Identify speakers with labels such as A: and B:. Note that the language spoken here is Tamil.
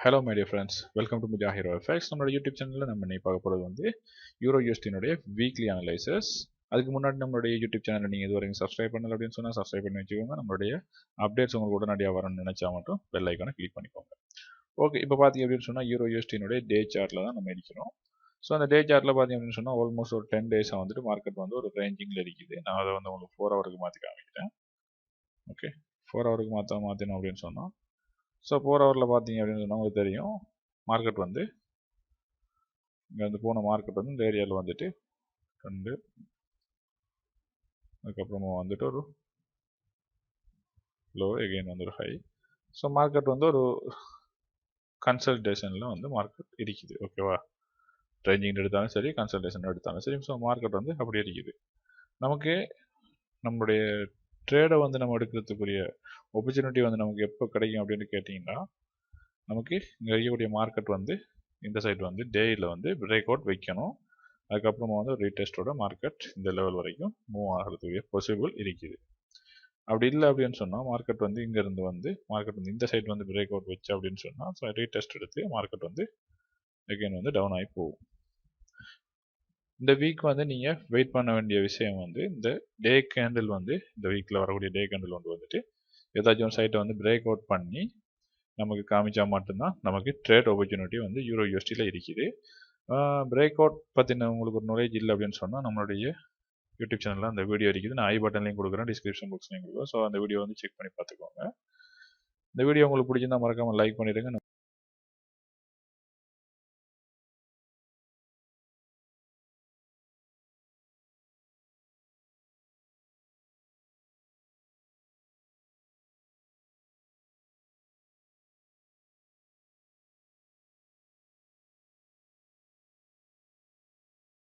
A: Hello my dear friends, welcome to Mujahir effects. நம்மளோட யூடியூப் சேனலில் நம்ம இன்னைக்கு பார்க்க போகிறது வந்து யூரோ யூஎஸ்டினுடைய வீக்லி அனலைசஸ். அதுக்கு முன்னாடி நம்மளுடைய யூடியூப் சேனலை நீங்கள் இது வரைக்கும் சப்ஸ்கிரைப் பண்ணல அப்படின்னு சொன்னால் சப்ஸ்கிரைப் பண்ணி வச்சுக்கோங்க. நம்மளுடைய அப்டேட்ஸ் உங்களுக்கு உடனடியாக வரணும்னு நினச்சா மட்டும் பெல் ஐக்கானை கிளிக் பண்ணிக்கோங்க. ஓகே, இப்போ பார்த்தீங்க அப்படின்னு சொன்னால் யூரோ யூஎஸ்டினுடைய டே சார்ட்டில் தான் நம்ம இருக்கிறோம். ஸோ அந்த டே சார்ட்டில் பார்த்தீங்க அப்படின்னு சொன்னால் ஆல்மோஸ்ட் ஒரு 10 டேஸாக வந்துட்டு மார்க்கெட் வந்து ஒரு ரேஞ்சிங்கில் இருக்குது. நான் அதை வந்து உங்களுக்கு 4 ஹவருக்கு மாற்றி காமிக்கிறேன். ஓகே, 4 ஹவருக்கு மாற்றினோம் அப்படின்னு சொன்னால் ஸோ 4 ஹவரில் பார்த்தீங்க அப்படின்னு சொன்னால் உங்களுக்கு தெரியும் மார்க்கெட் வந்து இங்கே வந்து போன மார்க்கெட் வந்து இந்த ஏரியாவில் வந்துட்டு 2 அதுக்கப்புறமா வந்துட்டு ஒரு லோ எகெயின் வந்து ஒரு ஹை. ஸோ மார்க்கெட் வந்து ஒரு கன்சல்டேஷனில் வந்து மார்க்கெட் இருக்குது. ஓகேவா, ரேஞ்சிங் எடுத்தாலும் சரி கன்சல்டேஷன் எடுத்தாலும் சரி. ஸோ மார்க்கெட் வந்து அப்படி இருக்குது. நமக்கு நம்மளுடைய ட்ரேடை வந்து நம்ம எடுக்கிறதுக்குரிய ஆப்பர்ச்சுனிட்டி வந்து நமக்கு எப்போ கிடைக்கும் அப்படின்னு கேட்டிங்கன்னா, நமக்கு இங்கே இருக்கக்கூடிய மார்க்கெட் வந்து இந்த சைடு வந்து டேயில் வந்து பிரேக் அவுட் வைக்கணும். அதுக்கப்புறமா வந்து ரீடெஸ்டோட மார்க்கெட் இந்த லெவல் வரைக்கும் மூவ் ஆகிறதுக்கு பாசிபிள் இருக்குது. அப்படி இல்லை அப்படின்னு சொன்னால் மார்க்கெட் வந்து இங்கேருந்து வந்து மார்க்கெட் வந்து இந்த சைடு வந்து பிரேக் அவுட் வச்சு அப்படின்னு சொன்னால் ரீடெஸ்ட் எடுத்து மார்க்கெட் வந்து அகைன் வந்து டவுன் ஆகி போகும். இந்த வீக் வந்து நீங்கள் வெயிட் பண்ண வேண்டிய விஷயம் வந்து இந்த டே கேண்டில் வந்து இந்த வீக்கில் வரக்கூடிய டே கேண்டில் வந்துட்டு ஏதாச்சும் சைட்டை வந்து பிரேக் அவுட் பண்ணி நமக்கு காமிச்சா மட்டும்தான் நமக்கு ட்ரேட் ஆப்பர்ச்சுனிட்டி வந்து யூரோ யூஎஸ்டியில் இருக்குது. பிரேக் அவுட் பற்றின உங்களுக்கு ஒரு நாலேஜ் இல்லை அப்படின்னு சொன்னால் நம்மளுடைய யூடியூப் சேனலில் அந்த வீடியோ இருக்குது. நான் ஐ பட்டன்லையும் கொடுக்குறேன், டிஸ்கிரிப்ஷன் பாக்ஸ்லையும் கொடுக்குறேன். ஸோ அந்த வீடியோ வந்து செக் பண்ணி பார்த்துக்கோங்க. இந்த வீடியோ உங்களுக்கு பிடிச்சிருந்தா மறக்காமல் லைக் பண்ணிடுங்க.